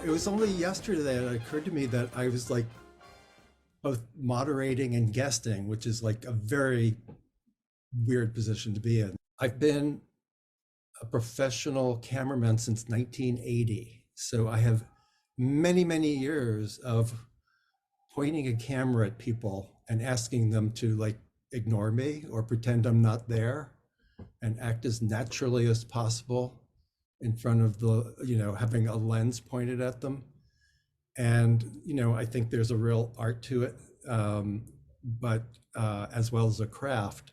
It was only yesterday that it occurred to me that I was like both moderating and guesting, which is like a very weird position to be in. I've been a professional cameraman since 1980. So I have many, many years of pointing a camera at people and asking them to like ignore me or pretend I'm not there and act as naturally as possible in front of the, having a lens pointed at them. And, I think there's a real art to it, but as well as a craft.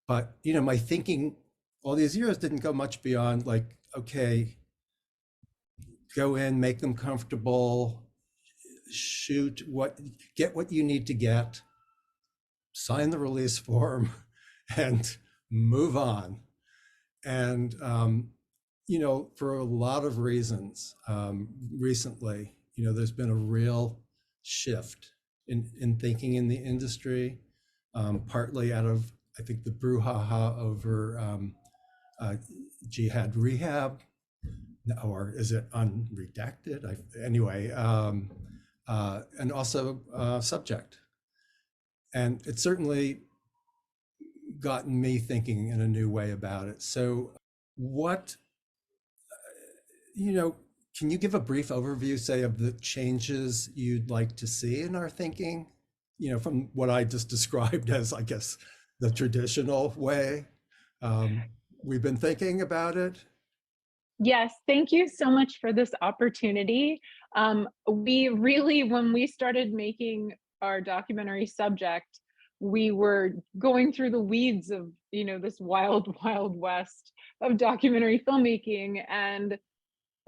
But, my thinking all these years didn't go much beyond like, okay, go in, make them comfortable, get what you need to get, sign the release form, and move on. And, for a lot of reasons, recently, there's been a real shift in thinking in the industry, partly out of, I think, the brouhaha over jihad rehab, or is it unredacted? Anyway, and also subject. And it's certainly gotten me thinking in a new way about it. So what, can you give a brief overview, say, of the changes you'd like to see in our thinking, from what I just described as, I guess, the traditional way we've been thinking about it? Yes, thank you so much for this opportunity. We really, when we started making our documentary subject, we were going through the weeds of, this wild, wild west of documentary filmmaking. And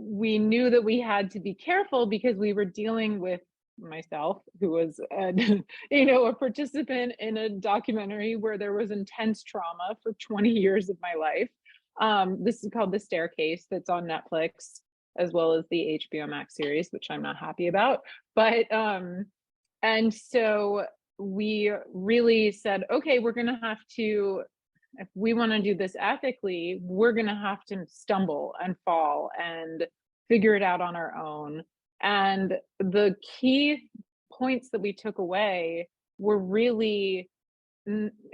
we knew that we had to be careful because we were dealing with myself, who was, a participant in a documentary where there was intense trauma for 20 years of my life. This is called The Staircase, that's on Netflix, as well as the HBO Max series, which I'm not happy about. But, and so we really said, okay, we're going to have to, if we want to do this ethically, we're going to have to stumble and fall and figure it out on our own. And the key points that we took away were really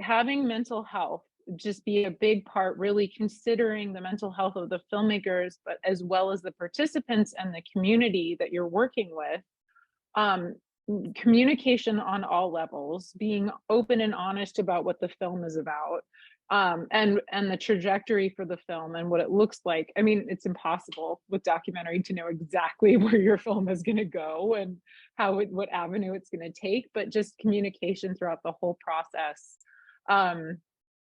having mental health just be a big part, really considering the mental health of the filmmakers, but as well as the participants and the community that you're working with. Communication on all levels, being open and honest about what the film is about, and the trajectory for the film and what it looks like. I mean, it's impossible with documentary to know exactly where your film is going to go and what avenue it's going to take, but just communication throughout the whole process.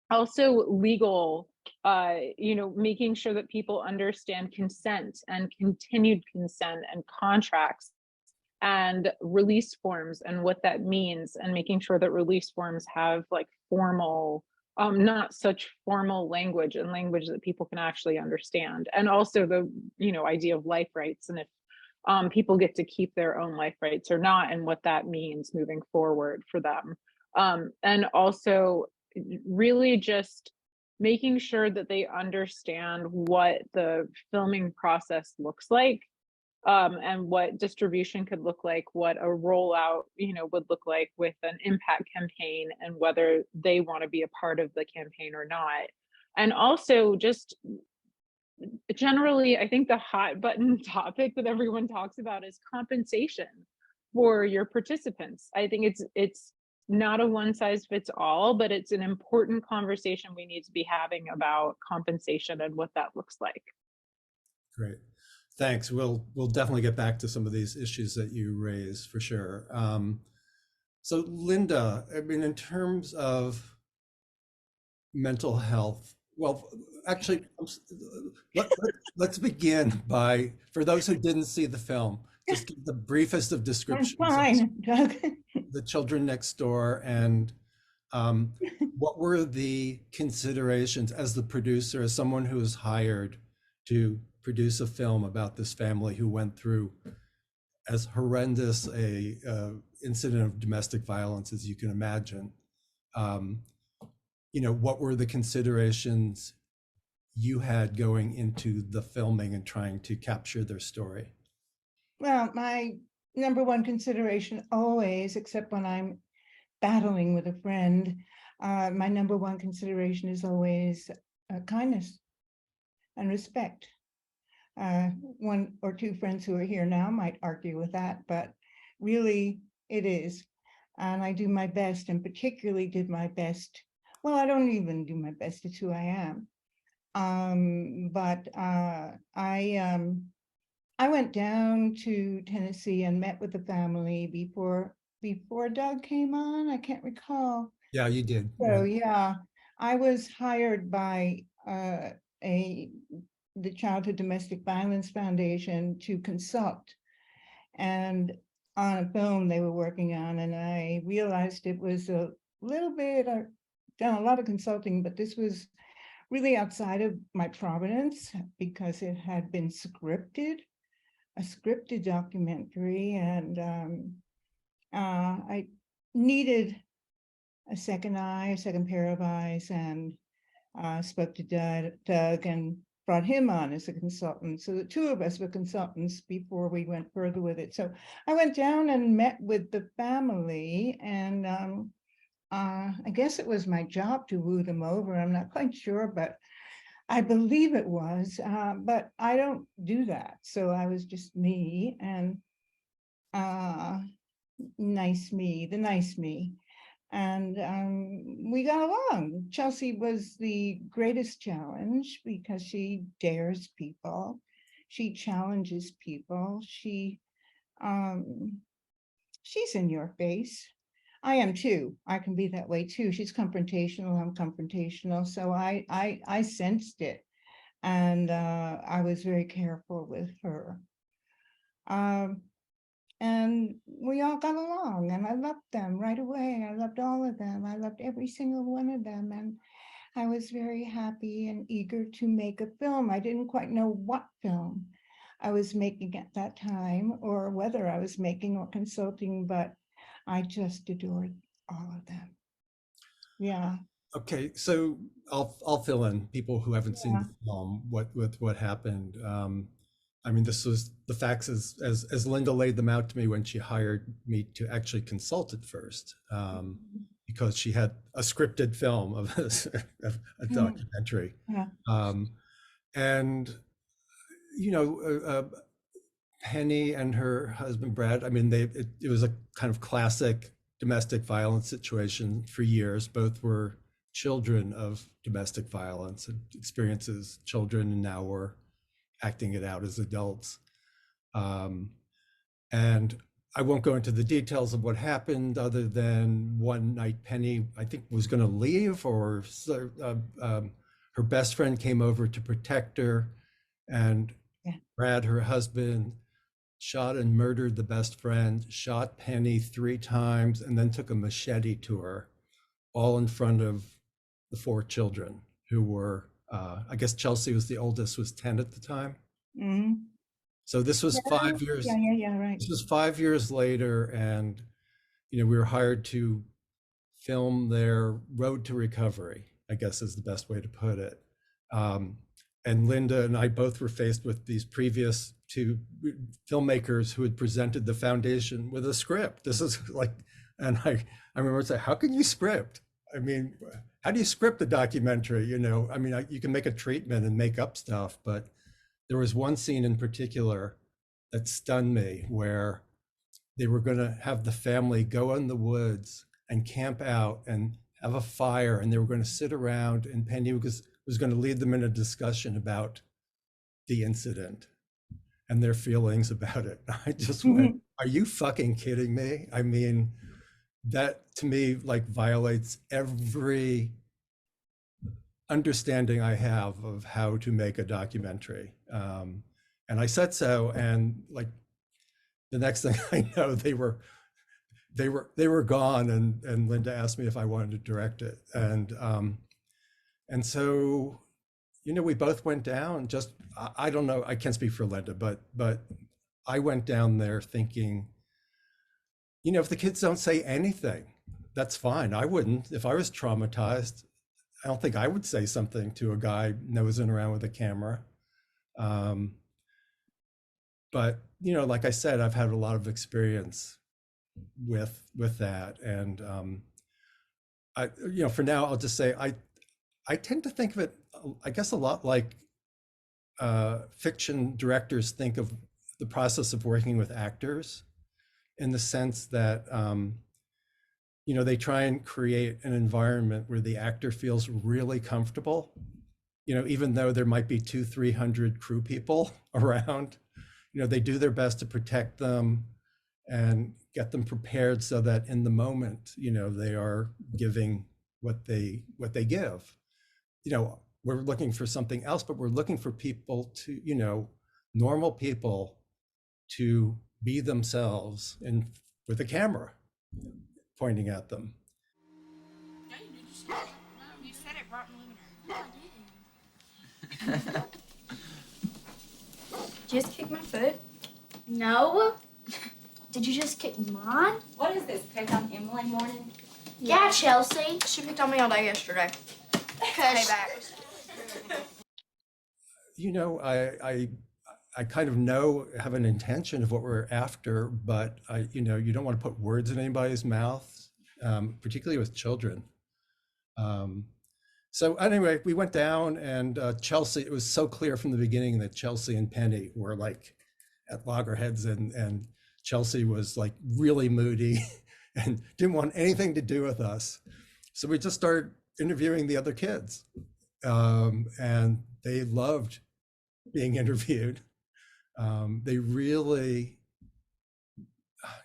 Also legal, making sure that people understand consent and continued consent and contracts and release forms and what that means, and making sure that release forms have like formal, not such formal language, and language that people can actually understand. And also the, idea of life rights, and if people get to keep their own life rights or not, and what that means moving forward for them. And also really just making sure that they understand what the filming process looks like, and what distribution could look like, what a rollout, would look like with an impact campaign, and whether they want to be a part of the campaign or not. And also just generally, I think the hot button topic that everyone talks about is compensation for your participants. I think it's not a one size fits all, but it's an important conversation we need to be having about compensation and what that looks like. Great. Thanks. We'll definitely get back to some of these issues that you raise for sure. So Lynda, I mean, in terms of mental health, well, actually, let's begin by, for those who didn't see the film, just give the briefest of descriptions. I'm fine, Doug. The children next door, and what were the considerations as the producer, as someone who was hired to produce a film about this family who went through as horrendous a incident of domestic violence as you can imagine? What were the considerations you had going into the filming and trying to capture their story? Well, my number one consideration always, except when I'm battling with a friend, my number one consideration is always kindness and respect. One or two friends who are here now might argue with that, but really it is. And I do my best, and particularly did my best. Well, I don't even do my best, it's who I am. But I went down to Tennessee and met with the family before Doug came on. I can't recall. Yeah, you did. So yeah, I was hired by a the Childhood Domestic Violence Foundation to consult and on a film they were working on, and I realized it was a little bit. I've done a lot of consulting, but this was really outside of my providence because it had been a scripted documentary, and I needed a second eye, a second pair of eyes, and spoke to Doug and brought him on as a consultant. So the two of us were consultants before we went further with it. So I went down and met with the family, and I guess it was my job to woo them over. I'm not quite sure, but I believe it was, but I don't do that. So I was just me, and nice me, the nice me. And we got along. Chelsea was the greatest challenge because she dares people. She challenges people. She's in your face. I am too. I can be that way too. She's confrontational. I'm confrontational. So I sensed it, and I was very careful with her. And we all got along, and I loved them right away. I loved all of them. I loved every single one of them. And I was very happy and eager to make a film. I didn't quite know what film I was making at that time, or whether I was making or consulting, but I just adored all of them. Yeah. Okay, so I'll fill in people who haven't seen Yeah. the film what happened. I mean, this was the facts as Lynda laid them out to me when she hired me to actually consult it first, because she had a scripted film of a documentary, Yeah. and you know, Penny and her husband Brad. I mean, it was a kind of classic domestic violence situation for years. Both were children of domestic violence and experiences children, and now were acting it out as adults. And I won't go into the details of what happened, other than one night Penny, I think, was going to leave, or her best friend came over to protect her, and Yeah. Brad, her husband, shot and murdered the best friend, shot Penny 3 times, and then took a machete to her, all in front of the 4 children who were, I guess Chelsea was the oldest, was 10 at the time. Mm-hmm. So this was Yeah. 5 years. Yeah, right. This was 5 years later, and we were hired to film their road to recovery, I guess is the best way to put it. And Lynda and I both were faced with these previous 2 filmmakers who had presented the foundation with a script. This is like, and I remember saying, how can you script? I mean, how do you script a documentary? I mean, you can make a treatment and make up stuff, but there was one scene in particular that stunned me, where they were going to have the family go in the woods and camp out and have a fire, and they were going to sit around, and Penny was going to lead them in a discussion about the incident and their feelings about it. I just went, are you fucking kidding me? I mean, that to me like violates every understanding I have of how to make a documentary. And I said so, and like the next thing I know, they were gone, and Lynda asked me if I wanted to direct it, and so we both went down. Just I don't know, I can't speak for Lynda, but I went down there thinking, if the kids don't say anything, that's fine. I wouldn't. If I was traumatized, I don't think I would say something to a guy nosing around with a camera. But you know, like I said, I've had a lot of experience with that, and I, you know, for now, I'll just say I tend to think of it, I guess, a lot like fiction directors think of the process of working with actors, in the sense that you know, they try and create an environment where the actor feels really comfortable, you know, even though there might be 200-300 crew people around. You know, they do their best to protect them and get them prepared so that in the moment, you know, they are giving what they give. You know, we're looking for something else, but we're looking for people to, you know, normal people to be themselves and with a camera pointing at them. No, you said it brought me in. No, I didn't. Did you just kick my foot? No. Did you just kick mine? What is this, pick on Emily morning? Yeah, Chelsea. She picked on me all day yesterday. Payback. You know, I kind of have an intention of what we're after, but you know, you don't want to put words in anybody's mouth, particularly with children. So anyway, we went down, and Chelsea, it was so clear from the beginning that Chelsea and Penny were like at loggerheads, and Chelsea was like really moody and didn't want anything to do with us. So we just started interviewing the other kids, and they loved being interviewed. They really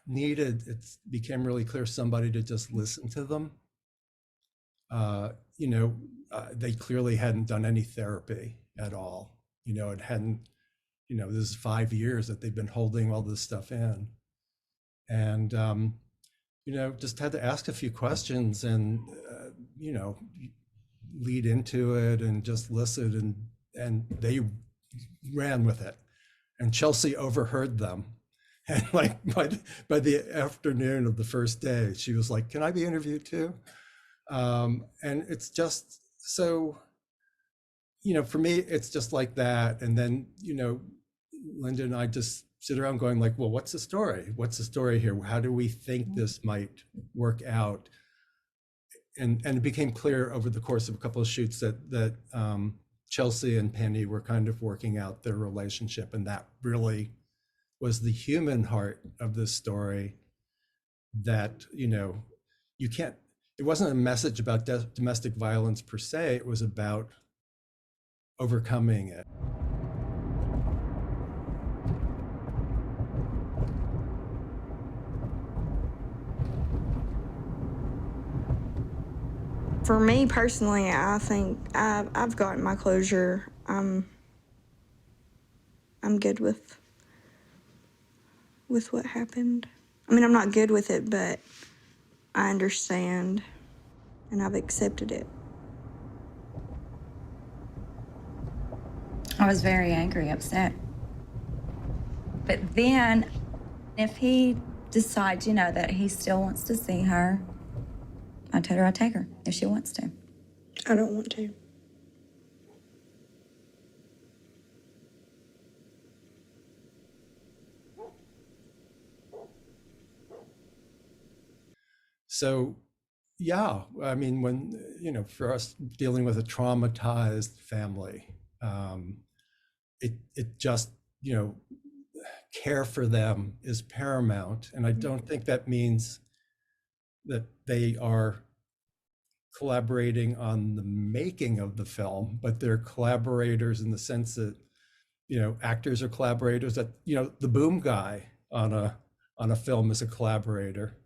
needed, it became really clear, somebody to just listen to them. You know, they clearly hadn't done any therapy at all. You know, it hadn't, you know, this is 5 years that they've been holding all this stuff in. And, you know, just had to ask a few questions and, you know, lead into it and just listen. And they ran with it. And Chelsea overheard them. And like by the afternoon of the first day, she was like, "Can I be interviewed too?" And it's just so, you know, for me, it's just like that. And then, you know, Lynda and I just sit around going like, well, what's the story? What's the story here? How do we think this might work out? And it became clear over the course of a couple of shoots that Chelsea and Penny were kind of working out their relationship, and that really was the human heart of this story. That, you know, you can't, it wasn't a message about domestic violence per se, it was about overcoming it. For me personally, I think I've gotten my closure. I'm good with what happened. I mean, I'm not good with it, but I understand, and I've accepted it. I was very angry, upset. But then, if he decides, you know, that he still wants to see her, I told her I'd take her if she wants to. I don't want to. So, yeah, I mean, when, you know, for us dealing with a traumatized family, it just, you know, care for them is paramount. And I don't think that means that they are collaborating on the making of the film, but they're collaborators in the sense that, you know, actors are collaborators, that, you know, the boom guy on a film is a collaborator.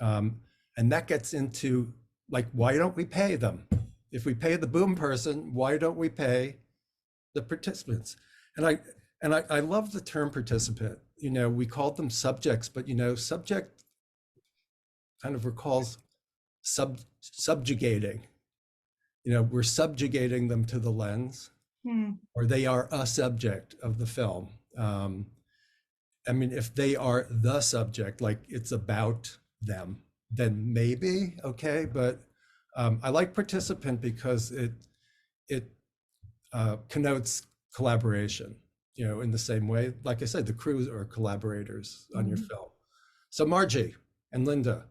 And that gets into like, why don't we pay them? If we pay the boom person, why don't we pay the participants? And I love the term participant. You know, we called them subjects, but, you know, subject kind of recalls subjugating. You know, we're subjugating them to the lens, or they are a subject of the film. I mean, if they are the subject, like it's about them, then maybe, okay. But I like participant because it connotes collaboration. you know, in the same way, like I said, the crews are collaborators on your Mhm. film. So Margie and Lynda,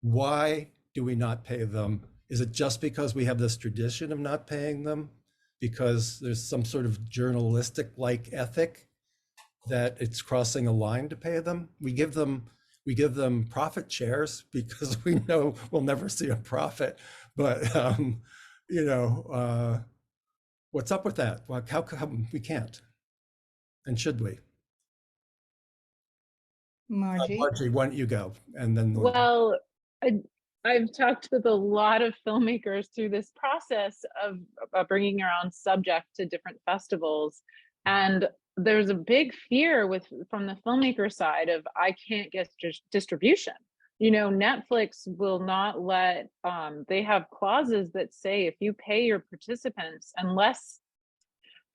why do we not pay them? Is it just because we have this tradition of not paying them? Because there's some sort of journalistic like ethic that it's crossing a line to pay them? We give them profit shares because we know we'll never see a profit. But you know, what's up with that? Well, how come we can't? And should we? Margie? Margie, why don't you go? And then Lynda. Well, I, I've talked with a lot of filmmakers through this process of bringing your own subject to different festivals, and there's a big fear from the filmmaker side of I can't get distribution. You know, Netflix will not let. They have clauses that say if you pay your participants, unless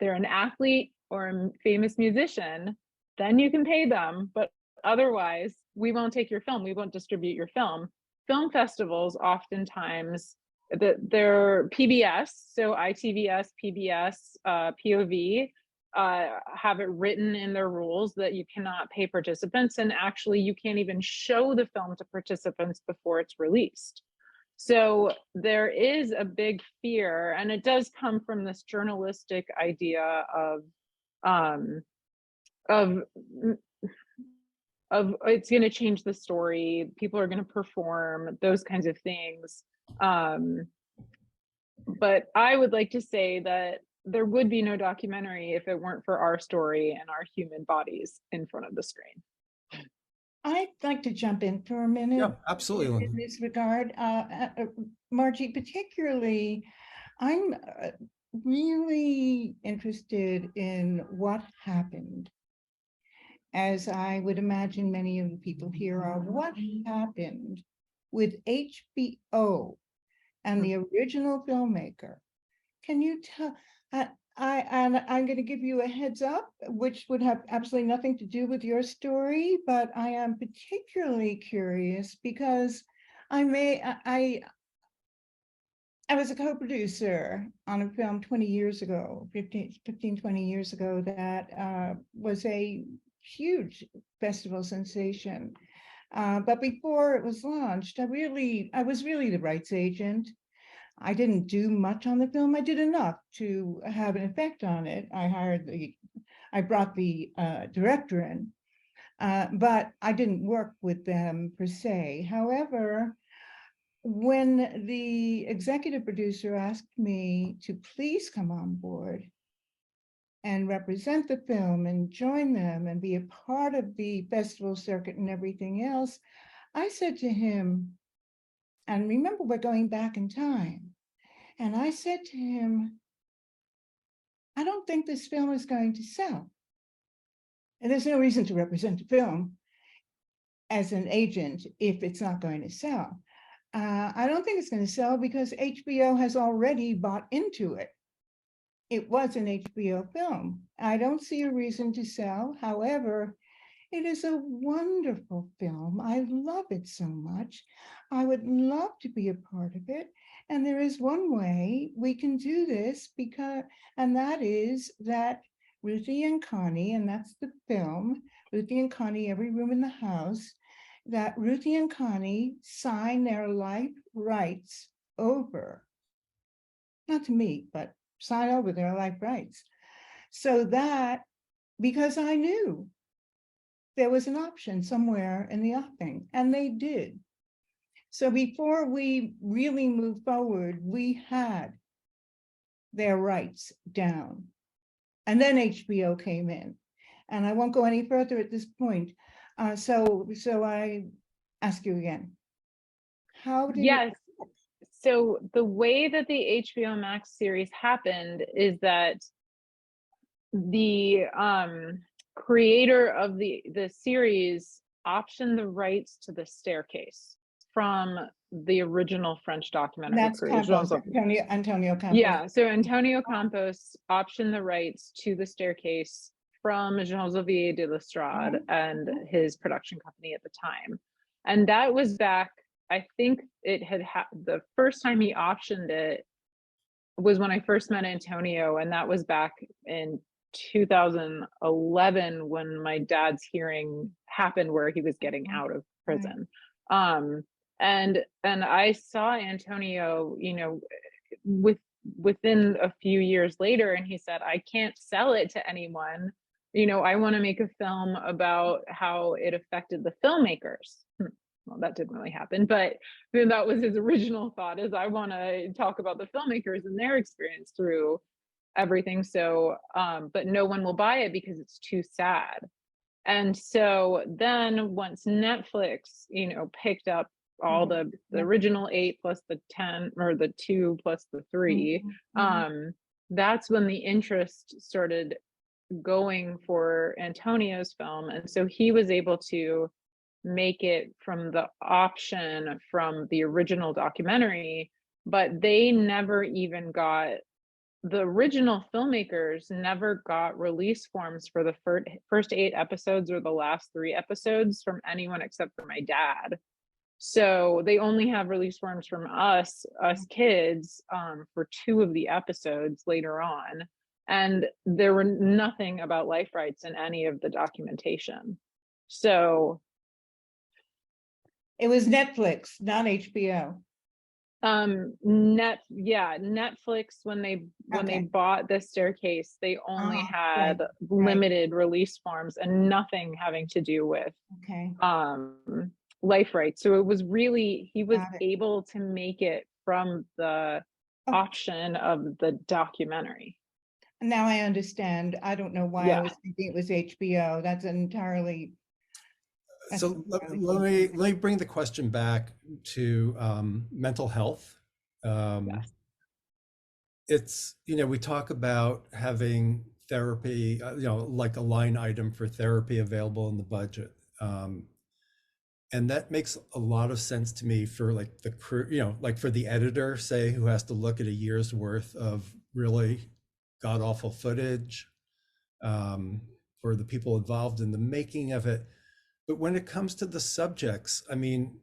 they're an athlete or a famous musician, then you can pay them. But otherwise, we won't take your film. We won't distribute your film. Film festivals oftentimes, they're PBS, so ITVS, PBS, POV, have it written in their rules that you cannot pay participants, and actually you can't even show the film to participants before it's released. So there is a big fear, and it does come from this journalistic idea um, of it's going to change the story. People are going to perform those kinds of things. But I would like to say that there would be no documentary if it weren't for our story and our human bodies in front of the screen. I'd like to jump in for a minute. Yeah, absolutely, In Lynda. this regard, Margie, particularly, I'm really interested in what happened, as I would imagine many of the people here are. What happened with HBO and the original filmmaker? Can you tell? I'm going to give you a heads up, which would have absolutely nothing to do with your story, but I am particularly curious because I was a co-producer on a film 20 years ago, 15, 20 years ago, that was a huge festival sensation. But before it was launched, I was really the rights agent. I didn't do much on the film. I did enough to have an effect on it. I brought the director in, but I didn't work with them per se. However, when the executive producer asked me to please come on board and represent the film and join them and be a part of the festival circuit and everything else, I said to him, and remember, we're going back in time. And I said to him, I don't think this film is going to sell. And there's no reason to represent a film as an agent if it's not going to sell. I don't think it's going to sell because HBO has already bought into it. It was an HBO film. I don't see a reason to sell. However, it is a wonderful film. I love it so much. I would love to be a part of it. And there is one way we can do this, and that is that Ruthie and Connie, and that's the film, Ruthie and Connie, Every Room in the House, that Ruthie and Connie sign their life rights over, not to me, but sign over their life rights. So that, because I knew there was an option somewhere in the offing, and they did. So before we really moved forward, we had their rights down. And then HBO came in. And I won't go any further at this point. So I ask you again, how did Yes. So the way that the HBO Max series happened is that the creator of the series optioned the rights to the staircase from the original French documentary That's creator. Campos, Antonio Campos. Yeah, so Antonio Campos optioned the rights to the staircase from Jean-Xavier de Lestrade and his production company at the time. And that was back, I think it had the first time he optioned it was when I first met Antonio, and that was back in 2011 when my dad's hearing happened where he was getting out of prison. And I saw Antonio, you know, within a few years later, and he said, I can't sell it to anyone. You know, I want to make a film about how it affected the filmmakers. Well, that didn't really happen, but then that was his original thought, is I want to talk about the filmmakers and their experience through everything. So, but no one will buy it because it's too sad. And so then once Netflix, you know, picked up all the original 8 plus the 10, or the 2 plus the 3, that's when the interest started going for Antonio's film. And so he was able to make it from the option from the original documentary, but they never even got, the original filmmakers never got release forms for the first 8 episodes or the last 3 episodes from anyone except for my dad. So they only have release forms from us kids, for 2 of the episodes later on. And there were nothing about life rights in any of the documentation. So it was Netflix, not HBO. Netflix, when they bought The Staircase, they only had limited release forms and nothing having to do with life rights. So it was really, he was able to make it from the option of the documentary. Now I understand. I don't know why I was thinking it was HBO. That's entirely. So let me bring the question back to mental health. It's, you know, we talk about having therapy, you know, like a line item for therapy available in the budget. And that makes a lot of sense to me for like the crew, you know, like for the editor, say, who has to look at a year's worth of really god awful footage, for the people involved in the making of it. But when it comes to the subjects, I mean,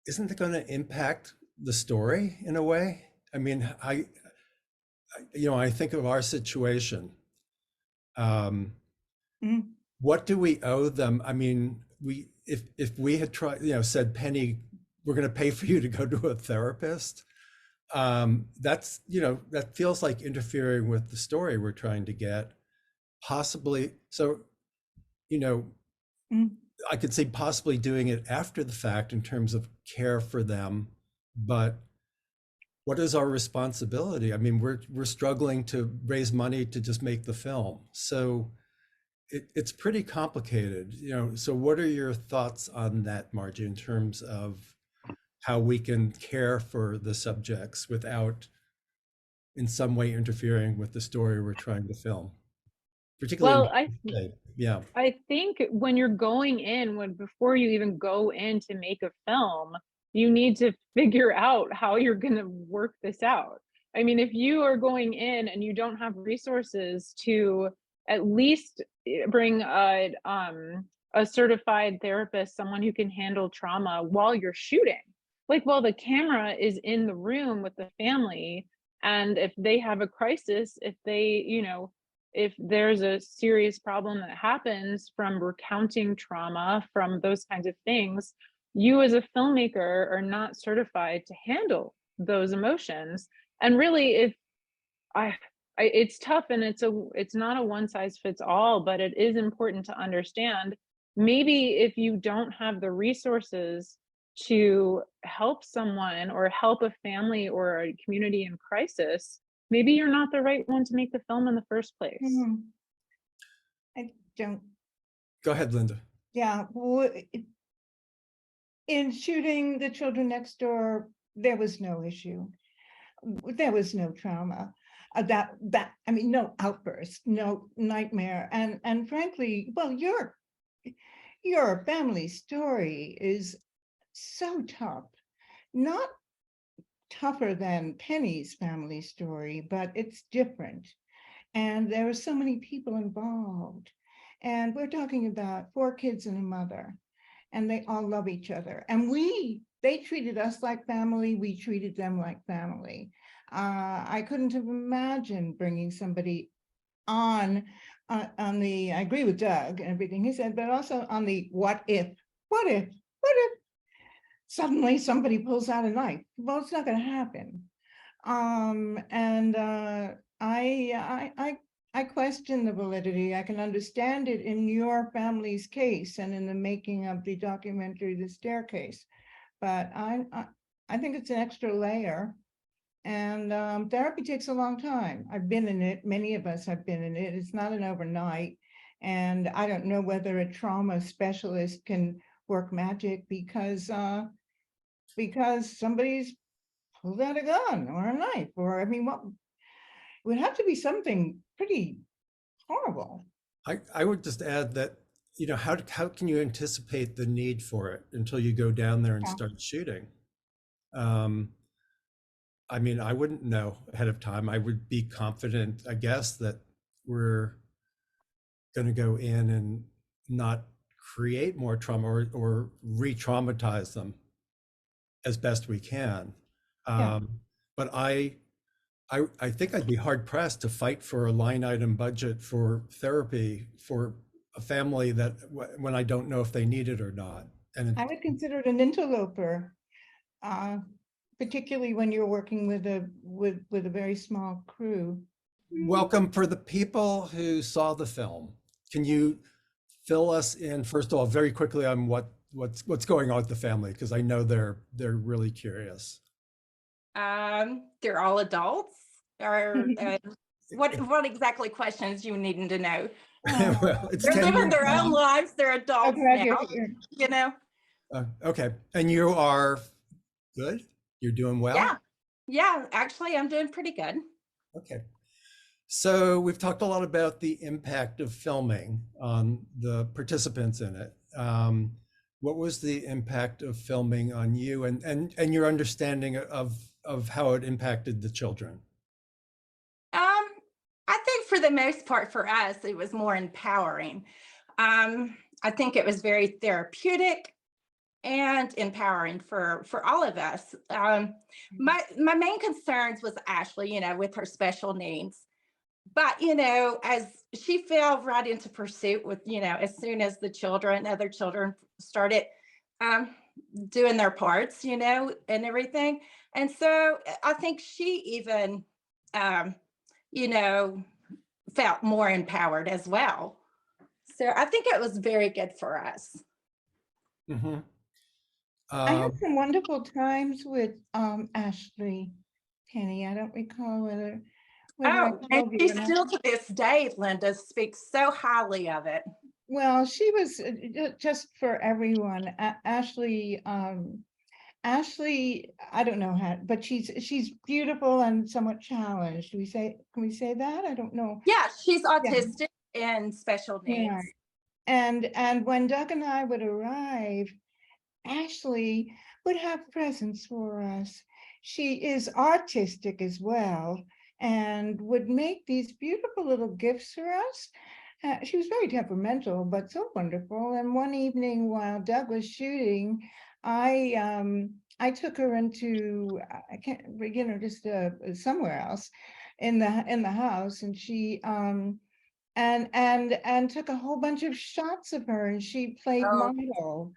isn't it going to impact the story in a way? I mean, I think of our situation. What do we owe them? I mean, if we had tried, you know, said, Penny, we're going to pay for you to go to a therapist, that's, you know, that feels like interfering with the story we're trying to get, possibly. So, you know, I could say possibly doing it after the fact in terms of care for them, but what is our responsibility? I mean, we're struggling to raise money to just make the film. So it's pretty complicated, you know. So what are your thoughts on that, Margie, in terms of how we can care for the subjects without in some way interfering with the story we're trying to film? Particularly, I think when you're going in, before you even go in to make a film, you need to figure out how you're going to work this out. I mean, if you are going in and you don't have resources to at least bring a certified therapist, someone who can handle trauma while you're shooting, like while the camera is in the room with the family, and if they have a crisis, if they, you know, if there's a serious problem that happens from recounting trauma, from those kinds of things, you as a filmmaker are not certified to handle those emotions. And really, if it's tough, and it's not a one size fits all, but it is important to understand, maybe if you don't have the resources to help someone or help a family or a community in crisis, maybe you're not the right one to make the film in the first place. I don't. Go ahead, Lynda. Yeah, well, in shooting The Children Next Door, there was no issue. There was no trauma. I mean, no outburst, no nightmare, and frankly, well, your family story is so tough, not tougher than Penny's family story, but it's different. And there are so many people involved. And we're talking about 4 kids and a mother, and they all love each other. And they treated us like family, we treated them like family. I couldn't have imagined bringing somebody on the, I agree with Doug and everything he said, but also on the what if suddenly somebody pulls out a knife. Well, it's not going to happen. And I question the validity. I can understand it in your family's case and in the making of the documentary, The Staircase, but I think it's an extra layer. And therapy takes a long time. I've been in it. Many of us have been in it. It's not an overnight. And I don't know whether a trauma specialist can work magic because somebody's pulled out a gun or a knife, or I mean, what it would have to be something pretty horrible. I would just add that, you know, how can you anticipate the need for it until you go down there and Yeah. start shooting? I mean, I wouldn't know ahead of time. I would be confident, I guess, that we're going to go in and not create more trauma or re-traumatize them as best we can. Yeah. But I think I'd be hard pressed to fight for a line item budget for therapy for a family that when I don't know if they need it or not. And I would consider it an interloper, particularly when you're working with a very small crew. welcome for the people who saw the film. Can you fill us in, first of all, very quickly on what's going on with the family? Because I know they're really curious. They're all adults. Or what exactly questions you needing to know? Well, it's They're 10 living years their own now. lives. They're adults Okay, now. okay. You know. Okay, and you are good? You're doing well? Yeah. Yeah. Actually, I'm doing pretty good. Okay. So we've talked a lot about the impact of filming on the participants in it. What was the impact of filming on you and your understanding of how it impacted the children? I think for the most part for us, it was more empowering. I think it was very therapeutic and empowering for all of us. My main concerns was Ashley, you know, with her special needs. But, you know, as she fell right into pursuit with, you know, as soon as other children started doing their parts, you know, and everything. And so I think she even, you know, felt more empowered as well. So I think it was very good for us. Mm-hmm. I had some wonderful times with Ashley, Penny. I don't recall whether I Oh, and told you she or not. still to this day, Lynda speaks so highly of it. Well, she was just for everyone. Ashley, Ashley, I don't know how, but she's beautiful and somewhat challenged. Can we say that? I don't know. Yeah, she's Yeah. autistic and special needs. Yeah. And when Doug and I would arrive, Ashley would have presents for us. She is artistic as well and would make these beautiful little gifts for us. She was very temperamental, but so wonderful. And one evening while Doug was shooting, I took her into, I can't, you know, just somewhere else in the house, and she and took a whole bunch of shots of her, and she played Oh. model.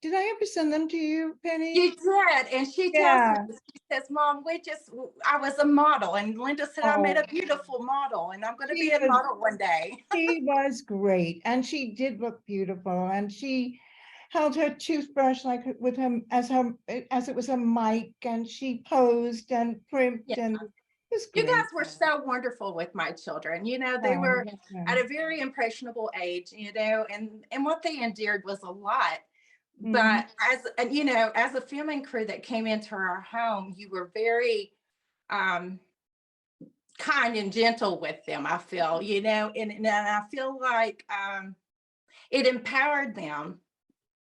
Did I ever send them to you, Penny? You did, and she tells me, she says, "Mom, I was a model," and Lynda said, "I made a beautiful model, and I'm going to be a model one day." She was great, and she did look beautiful, and she held her toothbrush like with him as it was a mic, and she posed and primped, Yeah. and it was You great. guys were so wonderful with my children. You know, they were at a very impressionable age, you know, and what they endured was a lot. But as you know, as a filming crew that came into our home, you were very kind and gentle with them, I feel, you know, and I feel like it empowered them,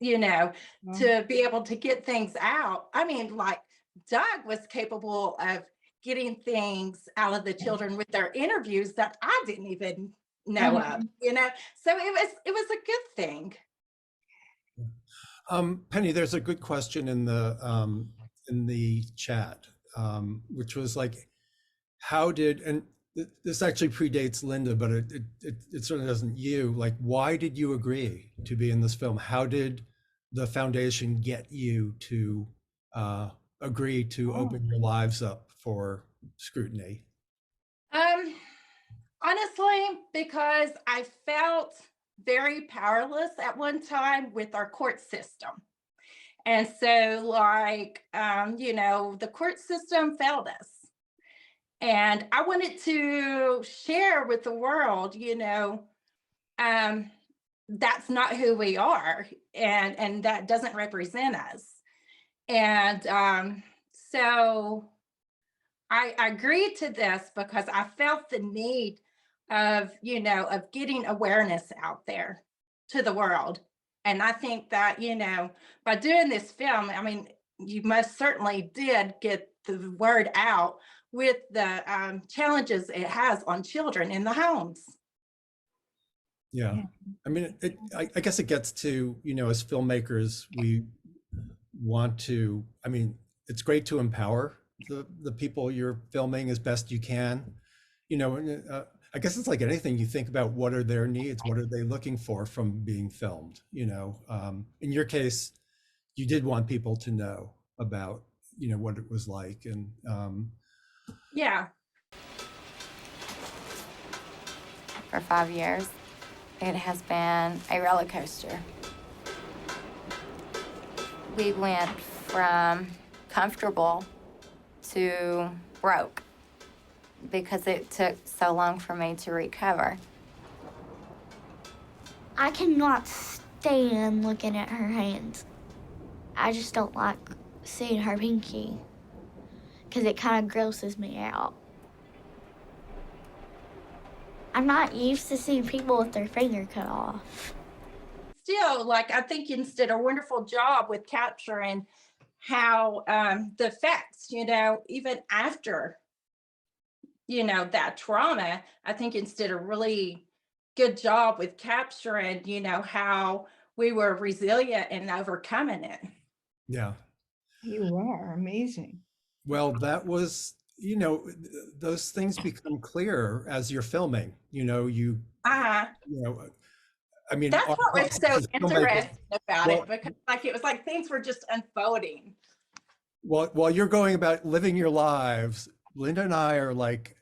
you know, to be able to get things out. I mean, like Doug was capable of getting things out of the children with their interviews that I didn't even know of, you know. So it was a good thing. Penny, there's a good question in the chat, which was like, how did, and this actually predates Lynda, but it certainly doesn't you. Like, why did you agree to be in this film? How did the foundation get you to agree to open your lives up for scrutiny? Honestly, because I felt very powerless at one time with our court system. And so, like, the court system failed us. And I wanted to share with the world, that's not who we are, and that doesn't represent us. And so I agreed to this because I felt the need of getting awareness out there to the world. And I think that, by doing this film, I mean, you most certainly did get the word out with the challenges it has on children in the homes. Yeah. I mean, I guess it gets to, as filmmakers, we want to, I mean, it's great to empower the people you're filming as best you can. I guess it's like anything. You think about what are their needs, what are they looking for from being filmed. In your case, you did want people to know about what it was like, and Yeah. For 5 years, it has been a roller coaster. We went from comfortable to broke because it took so long for me to recover. I cannot stand looking at her hands. I just don't like seeing her pinky because it kind of grosses me out. I'm not used to seeing people with their finger cut off. Still, like, I think you did a wonderful job with capturing how the effects, even after, that trauma. I think you did a really good job with capturing, how we were resilient and overcoming it. yeah. You are amazing. Well, that was, those things become clear as you're filming. I mean, That's what was so as filmmakers, interesting about well, it, because it was like things were just unfolding. while you're going about living your lives, Lynda and I are like,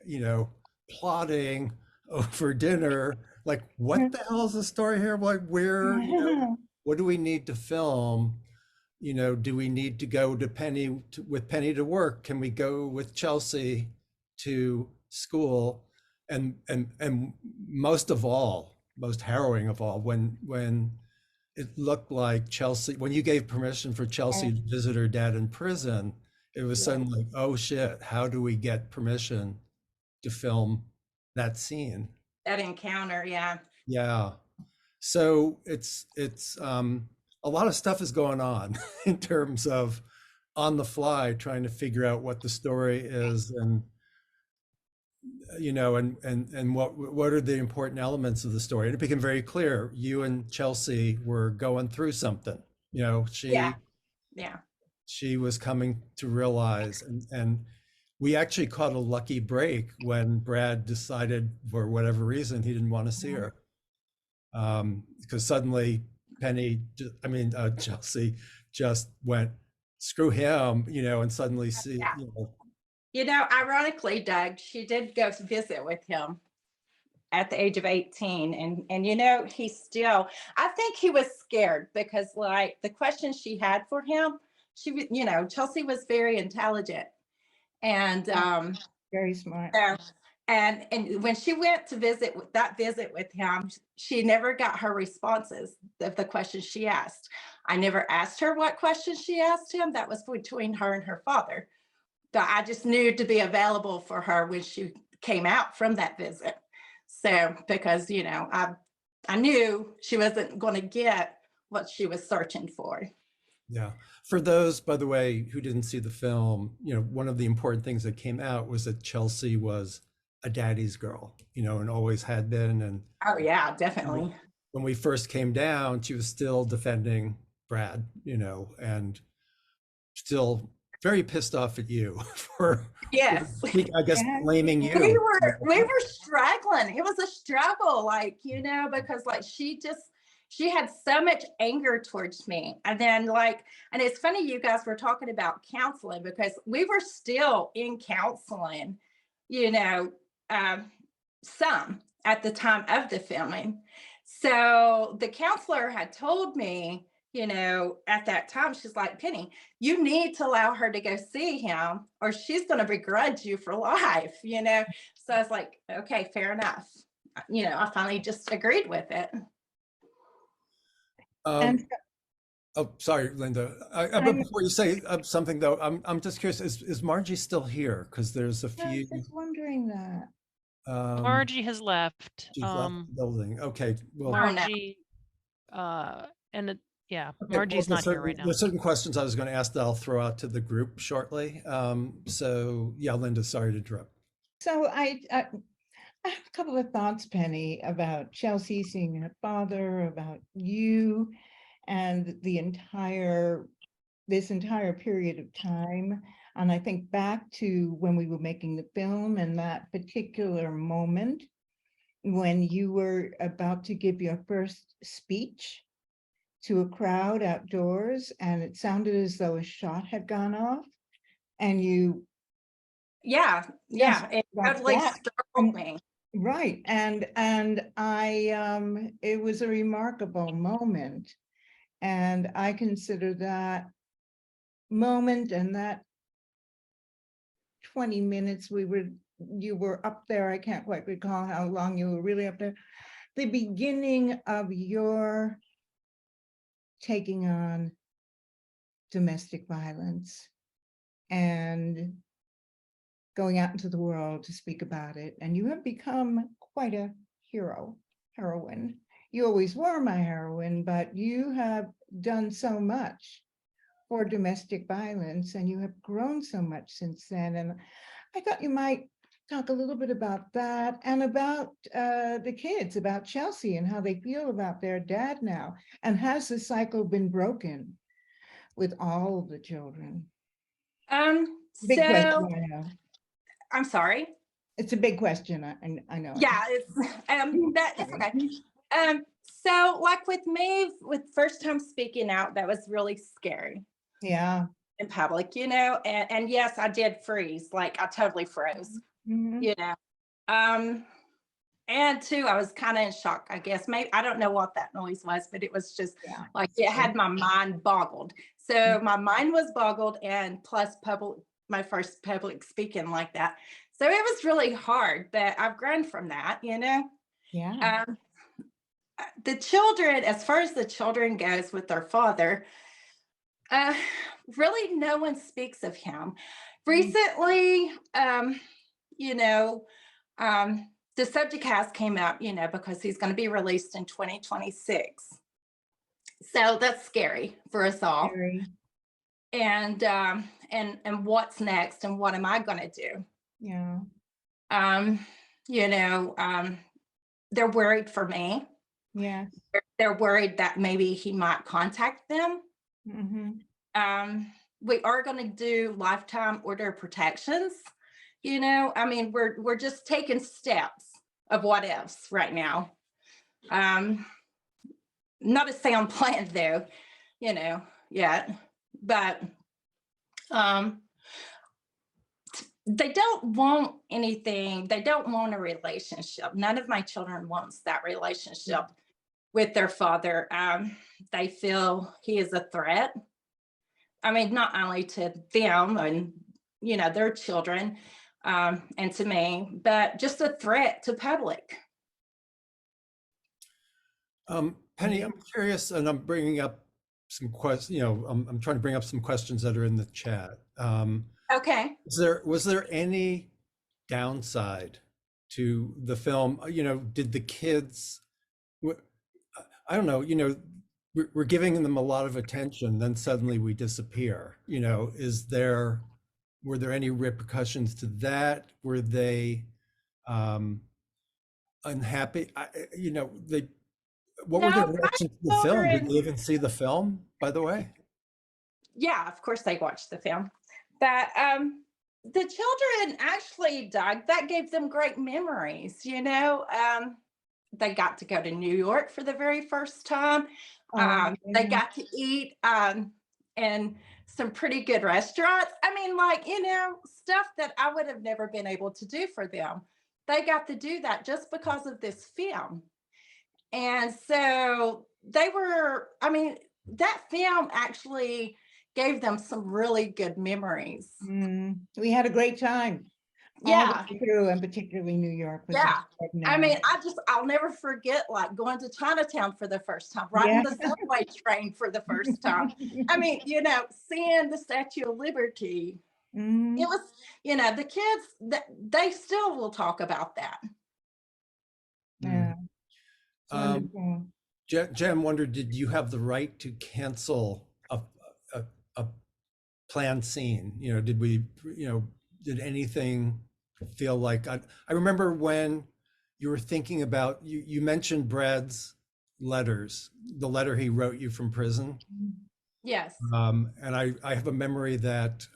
plotting over dinner. Like, what the hell is the story here? Like, where, what do we need to film? Do we need to go to Penny with Penny to work? Can we go with Chelsea to school? And most harrowing of all, when it looked like Chelsea, when you gave permission for Chelsea to visit her dad in prison, it was suddenly like, oh shit, how do we get permission to film that scene? That encounter, yeah. Yeah. So it's a lot of stuff is going on in terms of on the fly trying to figure out what the story is, and and what are the important elements of the story. And it became very clear you and Chelsea were going through something. She was coming to realize, and we actually caught a lucky break when Brad decided for whatever reason he didn't want to see her, because suddenly Chelsea just went, screw him, and suddenly see, Ironically, Doug, she did go visit with him at the age of 18. And he still, I think he was scared because, like, the questions she had for him, Chelsea was very intelligent and very smart. And when she went to visit with him, she never got her responses of the questions she asked. I never asked her what questions she asked him. That was between her and her father. But I just knew to be available for her when she came out from that visit. So, because, I knew she wasn't going to get what she was searching for. Yeah. For those, by the way, who didn't see the film, one of the important things that came out was that Chelsea was a daddy's girl, and always had been. And oh yeah, definitely. When we first came down, she was still defending Brad, and still very pissed off at you for, Yes. I guess, Yeah. blaming we you. were struggling. It was a struggle, like, because like she had so much anger towards me. And then and it's funny you guys were talking about counseling, because we were still in counseling, some at the time of the filming. So the counselor had told me, at that time, she's like, Penny, you need to allow her to go see him or she's going to begrudge you for life, So I was like, okay, fair enough. I finally just agreed with it. And Oh, sorry, Lynda. But before you say something, though, I'm just curious: is Margie still here? Because there's a I few. was just wondering that. Margie has left. She's left the building. Okay. Well, Margie, yeah, Margie's not here right now. There's certain questions I was going to ask that I'll throw out to the group shortly. So yeah, Lynda, sorry to interrupt. So I have a couple of thoughts, Penny, about Chelsea seeing her father, about you, and this entire period of time. And I think back to when we were making the film and that particular moment when you were about to give your first speech to a crowd outdoors, and it sounded as though a shot had gone off, and you. Yeah, it totally startled me. Right, and it was a remarkable moment, and I consider that moment and that 20 minutes you were up there, I can't quite recall how long you were really up there, the beginning of your taking on domestic violence and going out into the world to speak about it. And you have become quite a heroine. You always were my heroine, but you have done so much for domestic violence, and you have grown so much since then. And I thought you might talk a little bit about that, and about the kids, about Chelsea and how they feel about their dad now. And has the cycle been broken with all of the children? Big question, I know. I'm sorry. It's a big question. I know. Yeah, it's okay. So like with me, with first time speaking out, that was really scary. Yeah. In public, and yes, I did freeze. Like I totally froze. And two, I was kind of in shock, I guess. Maybe I don't know what that noise was, but it was just like it had my mind boggled. So my mind was boggled, and plus my first public speaking like that. So it was really hard, but I've grown from that, Yeah. The children, as far as the children goes with their father, really no one speaks of him. Recently, the subject has came out, because he's going to be released in 2026. So that's scary for us all. Scary. And what's next, and what am I going to do? Yeah. They're worried for me. Yeah. They're worried that maybe he might contact them. Mm-hmm. We are going to do lifetime order of protections. We're just taking steps of what ifs right now. Not a sound plan though, yet, but they don't want anything. They don't want a relationship. None of my children wants that relationship with their father. They feel he is a threat. Not only to them and, their children, and to me, but just a threat to public. Penny, I'm curious, and I'm bringing up some questions, I'm trying to bring up some questions that are in the chat. Okay. Was there any downside to the film? Did the kids, I don't know, we're giving them a lot of attention, then suddenly we disappear. Were there any repercussions to that? Were they unhappy? What were their reactions to the film? Did they even see the film, by the way? Yeah, of course they watched the film. But the children actually, Doug, that gave them great memories. They got to go to New York for the very first time. They got to eat in some pretty good restaurants. I mean, stuff that I would have never been able to do for them. They got to do that just because of this film. And so that film actually gave them some really good memories. We had a great time. Yeah. Through, and particularly New York. Yeah. I'll never forget going to Chinatown for the first time, riding the subway train for the first time. Seeing the Statue of Liberty. It was, the kids, they still will talk about that. Yeah. Jen wondered, did you have the right to cancel a planned scene? Did anything feel like, I remember when you were thinking about, you mentioned Brad's letters, the letter he wrote you from prison. Yes. And I have a memory that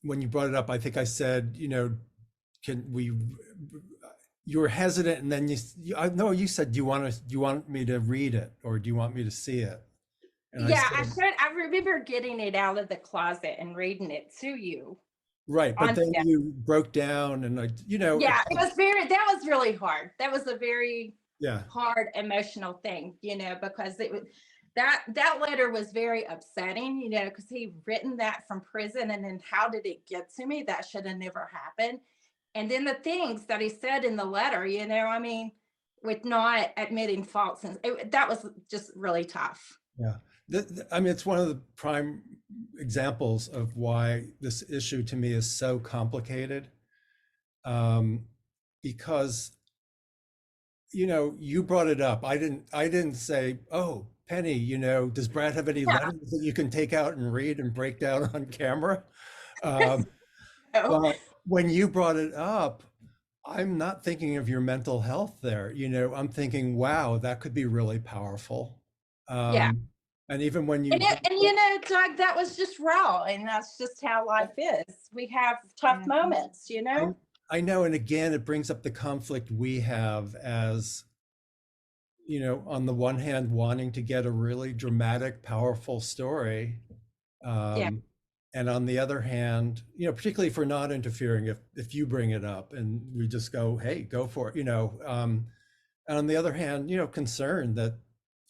when you brought it up, I think I said, you were hesitant, and then you said, do you want me to read it, or do you want me to see it? And I remember getting it out of the closet and reading it to you. Right, but then you broke down, and that was really hard. That was a very hard emotional thing, because it was that letter was very upsetting, because he'd written that from prison, and then how did it get to me? That should have never happened. And then the things that he said in the letter, with not admitting faults, and that was just really tough. Yeah. It's one of the prime examples of why this issue to me is so complicated. Because, you brought it up. I didn't say, oh, Penny, does Brad have any letters that you can take out and read and break down on camera? But when you brought it up, I'm not thinking of your mental health there. I'm thinking, wow, that could be really powerful. And even when you Doug, that was just raw, and that's just how life is. We have tough moments, I know, and again, it brings up the conflict we have as, on the one hand, wanting to get a really dramatic, powerful story, and on the other hand, particularly if we're not interfering, if you bring it up and we just go, hey, go for it, and on the other hand, concerned that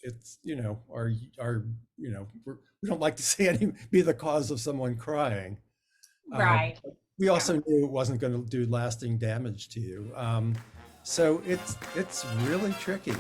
it's, we don't like to see be the cause of someone crying. Right. We also knew it wasn't going to do lasting damage to you. So it's really tricky.